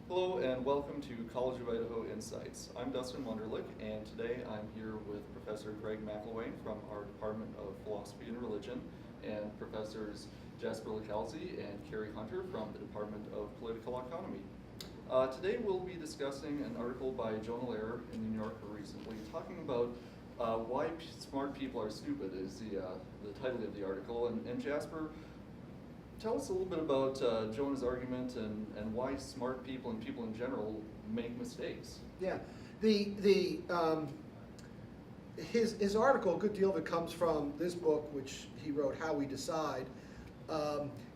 Hello and welcome to College of Idaho Insights. I'm Dustin Wunderlich, and today I'm here with Professor Greg McElwain from our Department of Philosophy and Religion and Professors Jasper Licalzi and Carrie Hunter from the Department of Political Economy. Today we'll be discussing an article by Jonah Lehrer in the New Yorker recently talking about why smart people are stupid is the title of the article. And Jasper, tell us a little bit about Jonah's argument and why smart people and people in general make mistakes. Yeah, his article, a good deal of it comes from this book, which he wrote, How We Decide.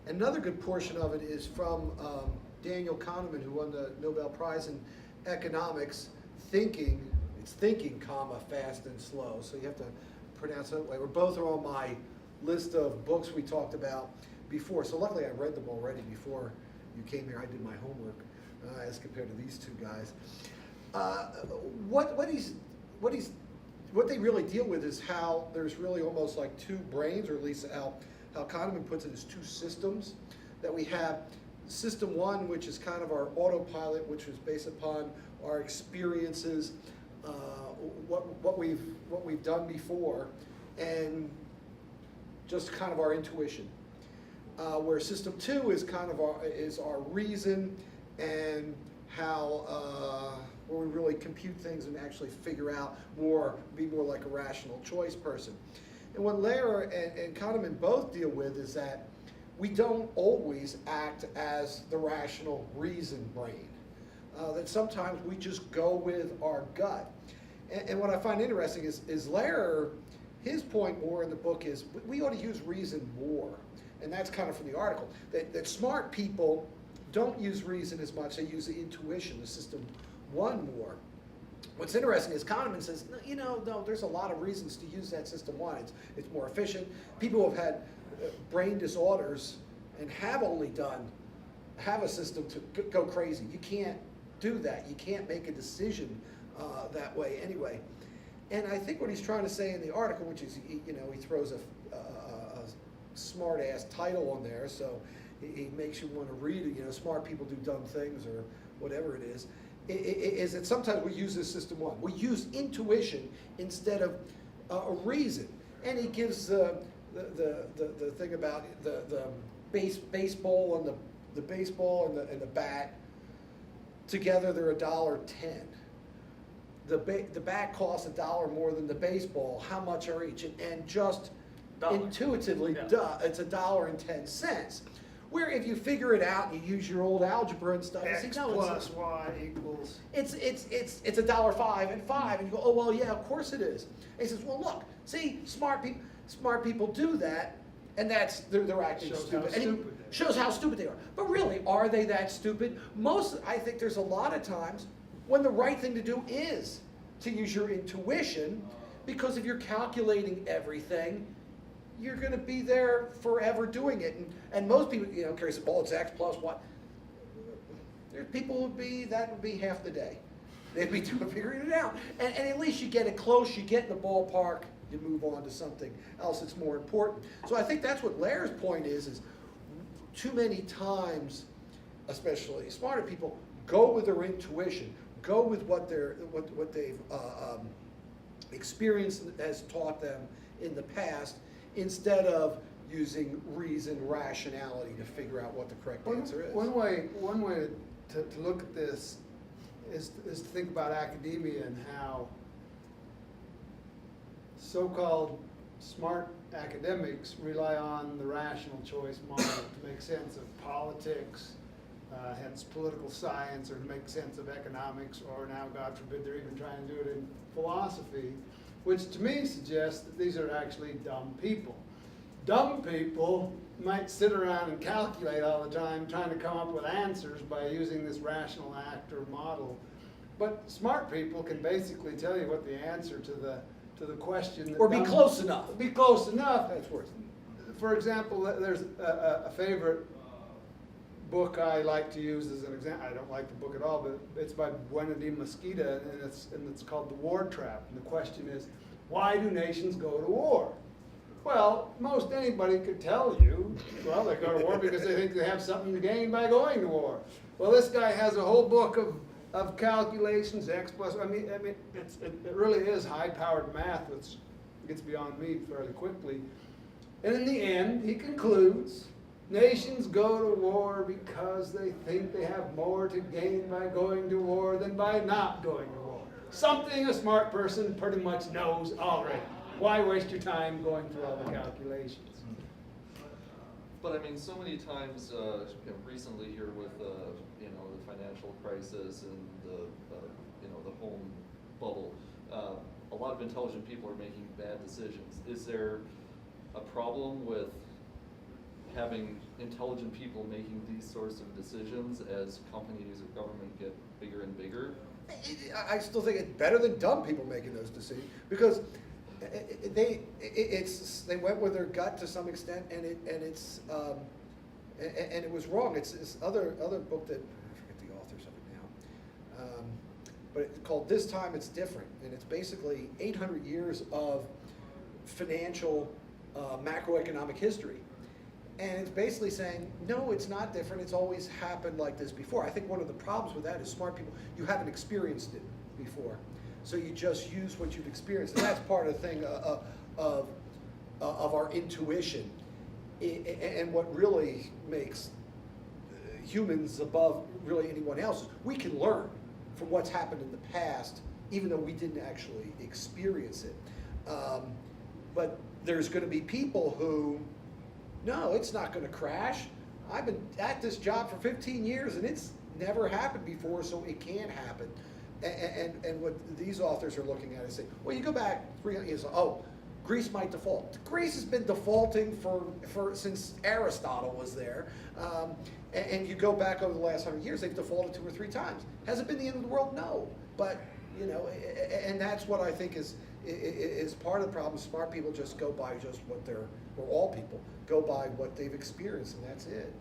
Another good portion of it is from Daniel Kahneman, who won the Nobel Prize in Economics, Thinking, comma, fast and slow. So you have to pronounce it that way. Both are on my list of books we talked about before. So luckily I read them already before you came here. I did my homework as compared to these two guys. What they really deal with is how there's really almost like two brains, or at least how Kahneman puts it, is two systems that we have. System one, which is kind of our autopilot, which was based upon our experiences, what we've done before, and just kind of our intuition. Where system two is kind of our reason and how where we really compute things and actually figure out be more like a rational choice person. And what Lehrer and Kahneman both deal with is that we don't always act as the rational reason brain. That sometimes we just go with our gut. And what I find interesting is Lehrer, his point more in the book is we ought to use reason more. And that's kind of from the article, that smart people don't use reason as much, they use the intuition, the system one more. What's interesting is Kahneman says, no, there's a lot of reasons to use that system one. It's more efficient. People who have had brain disorders and have a system to go crazy. You can't do that. You can't make a decision that way anyway. And I think what he's trying to say in the article, which is, he throws a smart-ass title on there, so he makes you want to read it. Smart people do dumb things, or whatever it is that sometimes we use this system one. We use intuition instead of a reason. And he gives the thing about the baseball and the baseball and the bat together. They're $1.10. The bat costs $1 more than the baseball. How much are each? And just intuitively, it's $1.10. Where if you figure it out and you use your old algebra and stuff, X you say, no, plus Y equals. It's $1.05 and 5, and you go, oh well, yeah, of course it is. And he says, well, look, see, smart people do that, and they're acting stupid. And he shows how stupid they are. But really, are they that stupid? I think there's a lot of times when the right thing to do is to use your intuition, because if you're calculating everything, you're going to be there forever doing it. And most people, Carrie said, well, it's X plus what? There's people that would be half the day. They'd be figuring it out. And at least you get it close, you get in the ballpark, you move on to something else that's more important. So I think that's what Lehrer's point is too many times, especially smarter people, go with their intuition, go with what they've experienced has taught them in the past, instead of using reason, rationality to figure out what the correct answer is. One way to look at this is to think about academia and how so-called smart academics rely on the rational choice model to make sense of politics, hence political science, or to make sense of economics, or now, God forbid, they're even trying to do it in philosophy, which to me suggests that these are actually dumb people. Dumb people might sit around and calculate all the time, trying to come up with answers by using this rational actor model. But smart people can basically tell you what the answer to the question. Or be close enough. Be close enough. That's worth it. For example, there's a favorite book I like to use as an example. I don't like the book at all, but it's by Buena de Mesquita, and it's called The War Trap. And the question is, why do nations go to war? Well, most anybody could tell you, well, they go to war because they think they have something to gain by going to war. Well, this guy has a whole book of calculations, X plus, I mean, it really is high-powered math, which gets beyond me fairly quickly. And in the end, he concludes, nations go to war because they think they have more to gain by going to war than by not going to war. Something a smart person pretty much knows already. Why waste your time going through all the calculations? But I mean, so many times, recently here with, the financial crisis and the home bubble, a lot of intelligent people are making bad decisions. Is there a problem with having intelligent people making these sorts of decisions as companies or government get bigger and bigger? I still think it's better than dumb people making those decisions, because they went with their gut to some extent, and it was wrong. It's this other book that I forget the authors of it now, but it's called "This Time It's Different," and it's basically 800 years of financial macroeconomic history. And it's basically saying, no, it's not different, it's always happened like this before. I think one of the problems with that is smart people, you haven't experienced it before. So you just use what you've experienced. And that's part of the thing of our intuition. And what really makes humans above really anyone else is we can learn from what's happened in the past, even though we didn't actually experience it. But there's going to be people who, no, it's not going to crash. I've been at this job for 15 years and it's never happened before, so it can't happen. And what these authors are looking at is saying, well, you go back 300 years, oh, Greece might default. Greece has been defaulting since Aristotle was there. And you go back over the last 100 years, they've defaulted 2 or 3 times. Has it been the end of the world? No. But, and that's what I think is part of the problem. Smart people just go by just what they're, or all people, go by what they've experienced, and that's it.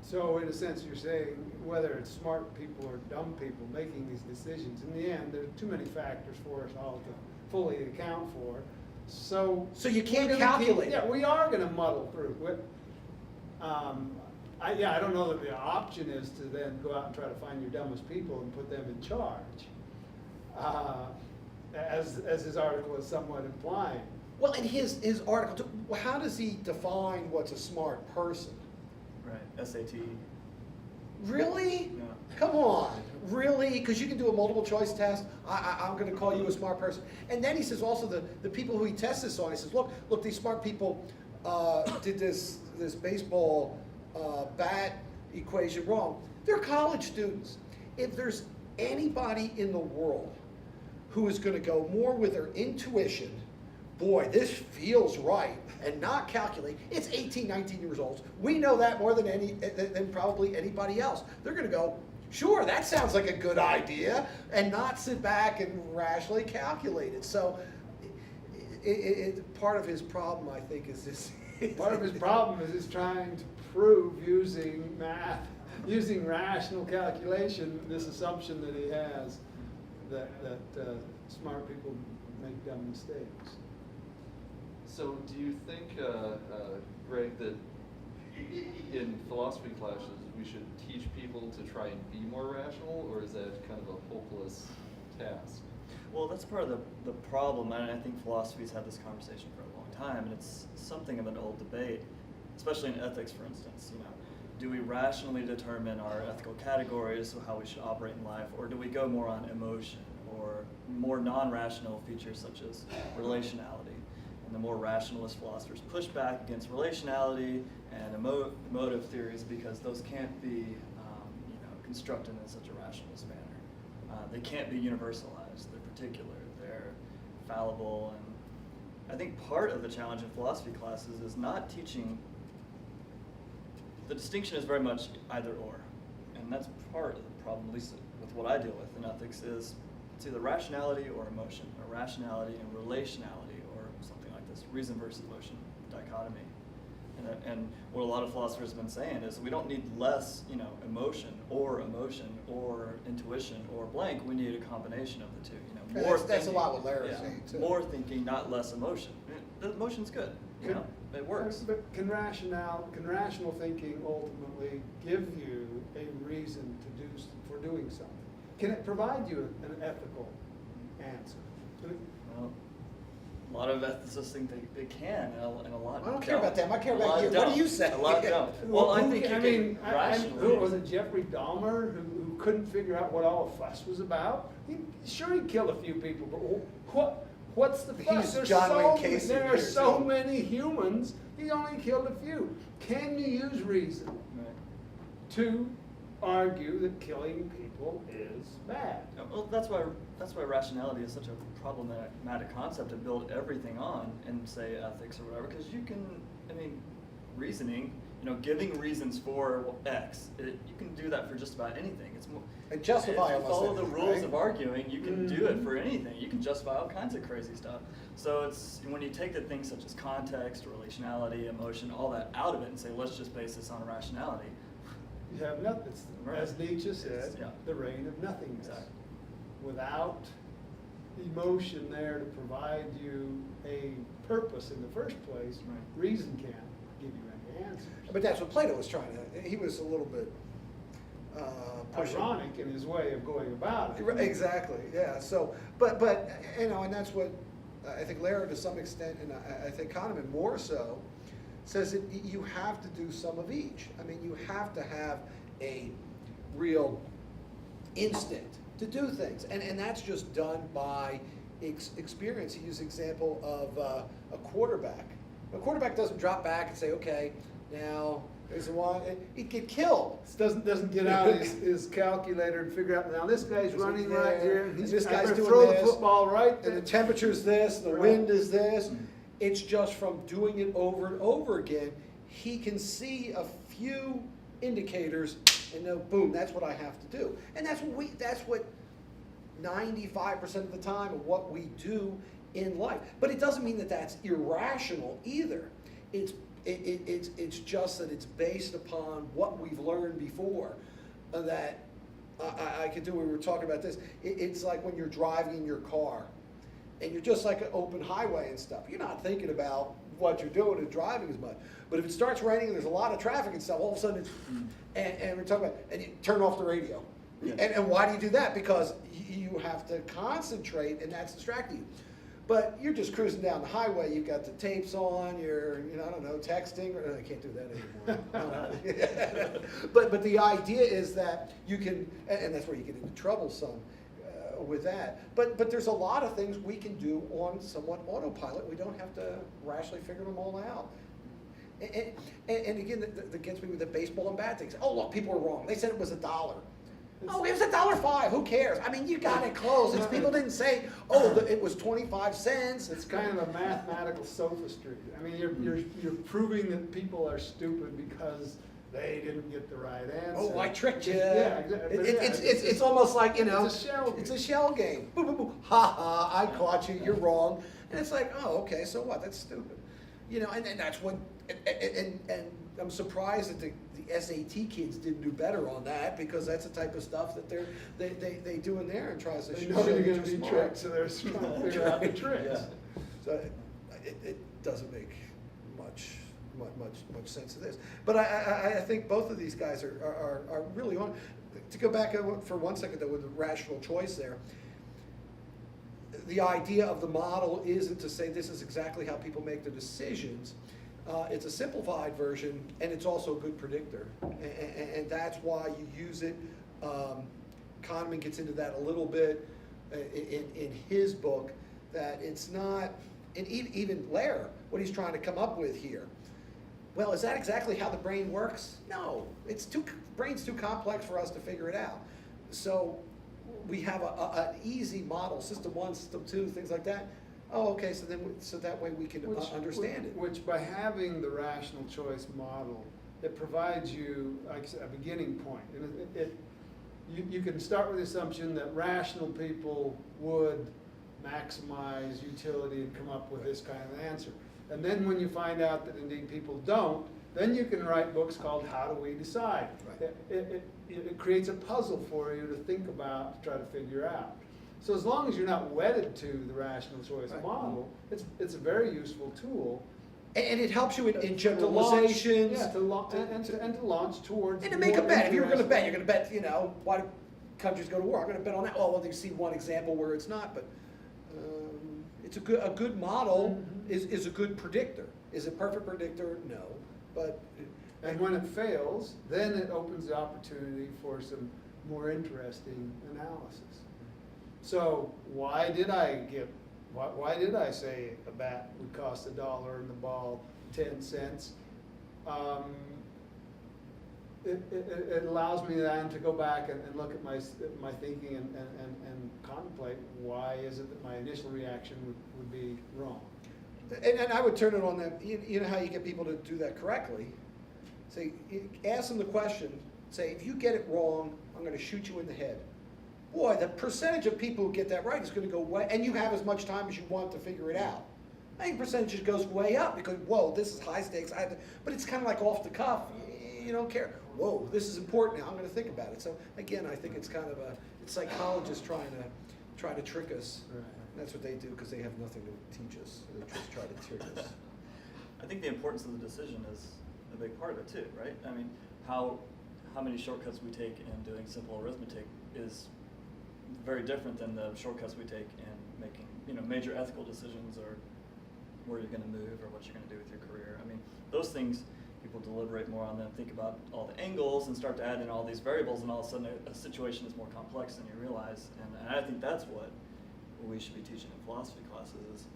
So in a sense, you're saying whether it's smart people or dumb people making these decisions, in the end, there's too many factors for us all to fully account for. So you can't calculate. Yeah, we are going to muddle through. I don't know that the option is to then go out and try to find your dumbest people and put them in charge, as his article is somewhat implying. Well, in his article, how does he define what's a smart person? Right, SAT. Really? Yeah. Come on, really? Because you can do a multiple choice test. I'm going to call you a smart person. And then he says also the people who he tests this on, he says, look, these smart people did this baseball bat equation wrong. They're college students. If there's anybody in the world who is going to go more with their intuition, boy, this feels right, and not calculate, it's 18, 19 years old. We know that more than probably anybody else. They're going to go, sure, that sounds like a good idea, and not sit back and rationally calculate it. So part of his problem, I think, is this. Part of his problem is he's trying to prove using math, using rational calculation, this assumption that he has that smart people make dumb mistakes. So do you think, Greg, that in philosophy classes we should teach people to try and be more rational, or is that kind of a hopeless task? Well, that's part of the problem, and I think philosophy's had this conversation for a long time, and it's something of an old debate, especially in ethics, for instance. Do we rationally determine our ethical categories, so how we should operate in life, or do we go more on emotion or more non-rational features such as relationality? And the more rationalist philosophers push back against relationality and emotive theories because those can't be constructed in such a rationalist manner. They can't be universalized. They're particular. They're fallible. And I think part of the challenge in philosophy classes is not teaching. The distinction is very much either or. And that's part of the problem, at least with what I deal with in ethics, is it's either rationality or emotion, or rationality and relationality, or something like this, reason versus emotion dichotomy. And what a lot of philosophers have been saying is we don't need less, emotion or intuition or blank. We need a combination of the two. More that's a lot what Larry's yeah, saying too. More thinking, not less emotion. The emotion's good. You know, it works. But can rational thinking ultimately give you a reason for doing something? Can it provide you an ethical answer? Well, a lot of ethicists think they can, and a lot I don't don't. care about them. I care A about lot you. What don't. do you say? A lot don't. Well, I think you can who rationally. was it, Jeffrey Dahmer, who couldn't figure out what all the fuss was about? Sure, he killed a few people, but what's the fuss? He's John Wayne Casey There are here, so too. many humans. He only killed a few. Can you use reason Right. to argue that killing people is bad? Well, that's why rationality is such a problematic concept to build everything on and say ethics or whatever, because you can, reasoning, giving reasons for X, you can do that for just about anything. It's more, And justify if you almost follow the anything, rules right? of arguing, you can do it for anything. You can justify all kinds of crazy stuff. So it's when you take the things such as context, relationality, emotion, all that out of it and say, let's just base this on rationality. You have nothing. It's, Right. as Nietzsche said, Yeah. the reign of nothingness. Exactly. Without emotion there to provide you a purpose in the first place, Right. reason can't give you any answers. But that's what Plato was trying to, he was a little bit pushing. Ironic in his way of going about it. Right, exactly, yeah, so, but, and that's what, I think Lehrer to some extent, and I think Kahneman more so, says that you have to do some of each. You have to have a real instinct to do things, and that's just done by experience. He used the example of a quarterback. A quarterback doesn't drop back and say, okay, now there's the one, he'd get killed. Doesn't get out his calculator and figure out, now this guy's running right here, and this guy's I'm gonna doing throw this, the football right there. and the temperature's this, the Right. wind is this. It's just from doing it over and over again, he can see a few indicators and know, boom, that's what I have to do. And that's what 95% of the time of what we do in life. But it doesn't mean that that's irrational either. It's just that it's based upon what we've learned before. That I could do, we were talking about this, it's like when you're driving in your car, and you're just like an open highway and stuff. You're not thinking about what you're doing and driving as much. But if it starts raining and there's a lot of traffic and stuff, all of a sudden it's, and we're talking about, and you turn off the radio. Yeah. And why do you do that? Because you have to concentrate, and that's distracting you. But you're just cruising down the highway, you've got the tapes on, you're, I don't know, texting, or I can't do that anymore. But the idea is that you can, and that's where you get into trouble some with that. But there's a lot of things we can do on somewhat autopilot. We don't have to rationally figure them all out. And again, that gets me with the baseball and bat things. Oh, look, people are wrong. They said it was $1. Oh, it was $1.05. Who cares? You got it close. People didn't say, it was 25 cents. It's kind of a mathematical sophistry. You're proving that people are stupid because they didn't get the right answer. Oh, I tricked you. Yeah, exactly. It's almost like, It's a shell game. It's a shell game. Boo, boo, boo. Ha ha, I caught you, you're wrong. And it's like, oh, okay, so what? That's stupid. And that's what, and I'm surprised that the SAT kids didn't do better on that, because that's the type of stuff that they do in there and tries to They show know you you're that going to be smart. tricked, so they're trying to figure out the tricks. Yeah. So it doesn't make much sense to this. But I think both of these guys are really on. To go back for 1 second though with the rational choice there, the idea of the model isn't to say this is exactly how people make their decisions. It's a simplified version, and it's also a good predictor. And that's why you use it. Kahneman gets into that a little bit in his book, that it's not, and even Lehrer, what he's trying to come up with here. Well, is that exactly how the brain works? No, brain's too complex for us to figure it out. So we have an easy model, system 1, system 2, things like that. Oh, okay, so that way we can understand it. Which by having the rational choice model, it provides you, like I said, a beginning point. And you can start with the assumption that rational people would maximize utility and come up with this kind of answer. And then when you find out that indeed people don't, then you can write books called How Do We Decide? Right. It creates a puzzle for you to think about, to try to figure out. So as long as you're not wedded to the rational choice Right. model, it's a very useful tool. And it helps you in To launch- generalizations. Yeah, to launch towards. And to make a more bet, if you were gonna bet, interesting- you're gonna bet, why do countries go to war? I'm gonna bet on that. Oh, well, you see one example where it's not, but it's a good model is a good predictor. Is it perfect predictor? No, but. And when it fails, then it opens the opportunity for some more interesting analysis. So why did I say a bat would cost $1 and the ball 10 cents? It allows me then to go back and look at my thinking and contemplate why is it that my initial reaction would be wrong. And I would turn it on them. You know how you get people to do that correctly? Say, ask them the question. Say, if you get it wrong, I'm going to shoot you in the head. Boy, the percentage of people who get that right is going to go way, and you have as much time as you want to figure it out. I think percentage goes way up because, whoa, this is high stakes. But it's kind of like off the cuff. You don't care. Whoa, this is important now. I'm going to think about it. So again, I think it's kind of it's psychologists trying to trick us. Right. That's what they do because they have nothing to teach us. They just try to trick us. I think the importance of the decision is a big part of it too, right? I mean, how many shortcuts we take in doing simple arithmetic is very different than the shortcuts we take in making, major ethical decisions or where you're going to move or what you're going to do with your career. I mean, those things, people deliberate more on them, think about all the angles and start to add in all these variables, and all of a sudden a situation is more complex than you realize. And I think that's what we should be teaching in philosophy classes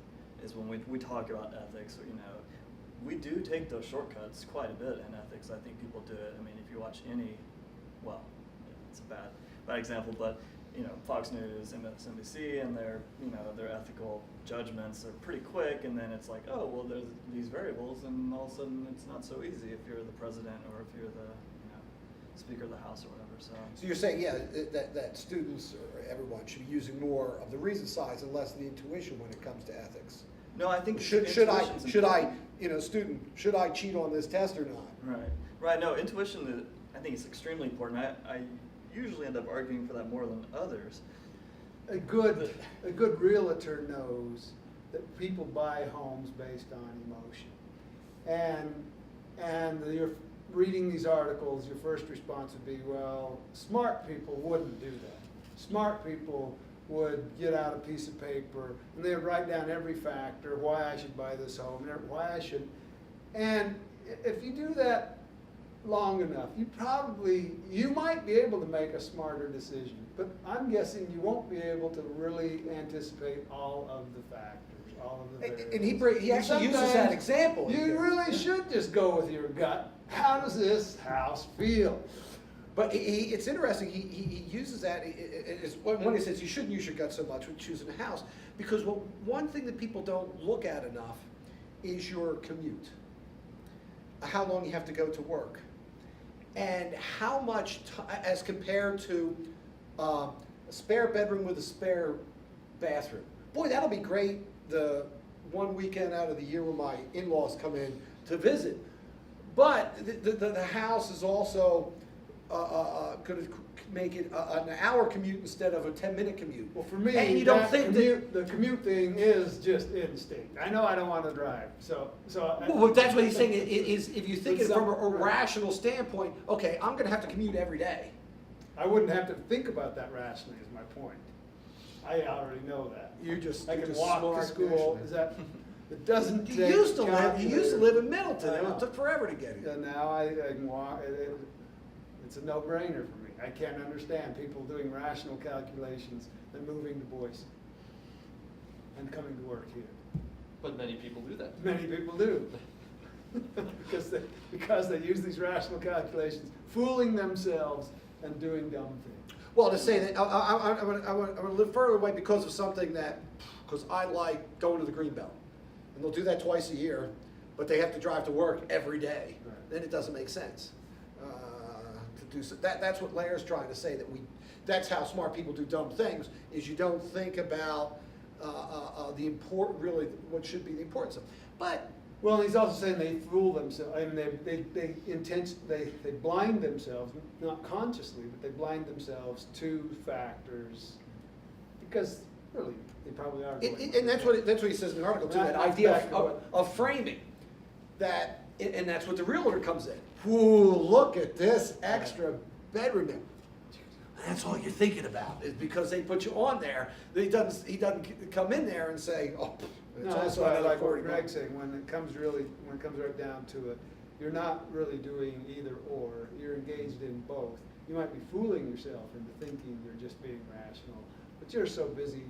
is when we talk about ethics, we do take those shortcuts quite a bit in ethics. I think people do it. I mean, if you watch it's a bad example, but Fox News, MSNBC, and their ethical judgments are pretty quick, and then it's like, oh, well, there's these variables, and all of a sudden it's not so easy if you're the president or if you're the Speaker of the House or whatever. So you're saying, that students or everyone should be using more of the reason sides and less of the intuition when it comes to ethics. No, I think should I cheat on this test or not? Right. No, intuition, I think it's extremely important. I usually end up arguing for that more than others. A good realtor knows that people buy homes based on emotion. And you're reading these articles, your first response would be, well, smart people wouldn't do that. Smart people would get out a piece of paper and they would write down every factor, why I should buy this home, why I should. And if you do that long enough, you might be able to make a smarter decision, but I'm guessing you won't be able to really anticipate all of the factors, all of the variables. And he actually uses that example. You really should just go with your gut. How does this house feel? But it's interesting, he uses that when he says you shouldn't use your gut so much when choosing a house, because one thing that people don't look at enough is your commute, how long you have to go to work, and how much, as compared to a spare bedroom with a spare bathroom. Boy, that'll be great the one weekend out of the year when my in-laws come in to visit. But the house is also going to make it an hour commute instead of a 10-minute commute. Well, for me, and you don't think the commute thing is just instinct. I know I don't want to drive, well, that's what he's saying. Is if you think it from a rational standpoint, okay, I'm going to have to commute every day. I wouldn't have to think about that rationally. Is my point. I already know that. I can walk to school. It doesn't take You used to live in Middleton. I know. It took forever to get here. And now I can walk. It's a no-brainer for me. I can't understand people doing rational calculations and moving to Boise and coming to work here. But many people do that. Many people do. because they use these rational calculations, fooling themselves and doing dumb things. Well, to say that I'm going to live further away because of something because I like going to the Greenbelt. And they'll do that twice a year, but they have to drive to work every day. Right. Then it doesn't make sense to do so. That's what Larry's trying to say, that's how smart people do dumb things, is you don't think about really what should be the importance of. But well, he's also saying they fool themselves. I mean, they blind themselves, not consciously, but they blind themselves to factors because really they probably are. and that's what he says in the article too. That idea of framing. that, and that's what the realtor comes in. Ooh, look at this extra bedroom there. That's all you're thinking about, is because they put you on there. He doesn't come in there and say, oh, it's No, that's also why I another like what 40 Greg's bucks. saying, when it comes right down to it, you're not really doing either or, you're engaged in both. You might be fooling yourself into thinking you're just being rational, but you're so busy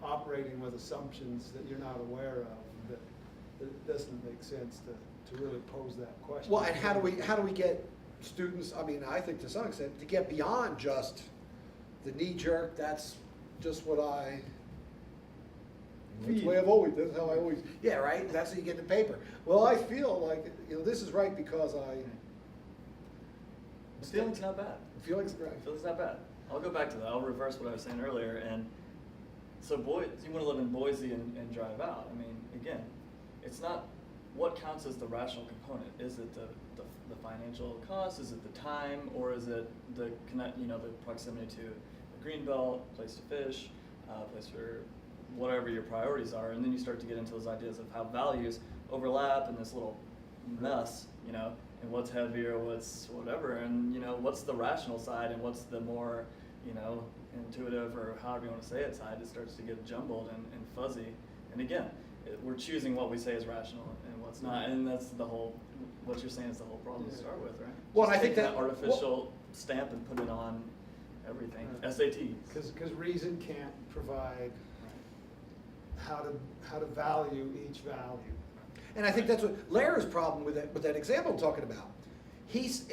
operating with assumptions that you're not aware of that it doesn't make sense to really pose that question. Well, and how do we get students, I mean, I think to some extent, to get beyond just the knee jerk, that's just what that's the way I've always, that's how I always, yeah, right, that's how you get the paper. Well, I feel like, this is right because The feeling's not bad. feelings, right. Feeling's not bad. I'll go back to that. I'll reverse what I was saying earlier. And so, you want to live in Boise and drive out. I mean, again, it's not what counts as the rational component. Is it the financial cost? Is it the time? Or is it the proximity to the greenbelt, place to fish, place for whatever your priorities are? And then you start to get into those ideas of how values overlap in this little mess, and what's heavier, what's whatever, and what's the rational side and what's the more, intuitive, or however you want to say it, side. It starts to get jumbled and fuzzy. And again, we're choosing what we say is rational and what's not, and that's what you're saying is the whole problem to start with, right? Well, Just I think take that- artificial stamp and put it on everything. Right. SATs. Because reason can't provide how to value each value. And I think that's what Lara's problem with that example I'm talking about. He's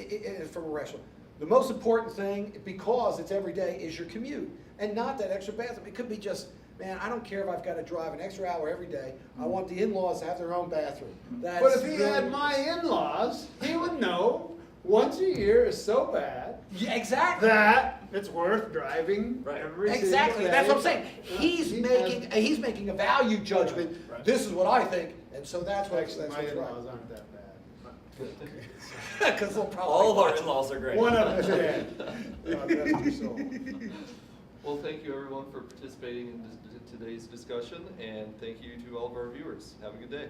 from a restaurant. The most important thing, because it's every day, is your commute, and not that extra bathroom. It could be just, man, I don't care if I've got to drive an extra hour every day. I want the in-laws to have their own bathroom. That's But if he really- had my in-laws, he would know once a year is so bad Yeah, exactly. that it's worth driving Right. every single Exactly. day. That's what I'm saying. Yeah, He's he he's making a value judgment. Right. This is what I think, and so that's what Actually, that's my what's in-laws right. aren't that bad. Because they'll probably All of our watch it. in-laws are great. One of them's dead. God rest her soul. Well, thank you everyone for participating in today's discussion, and thank you to all of our viewers. Have a good day.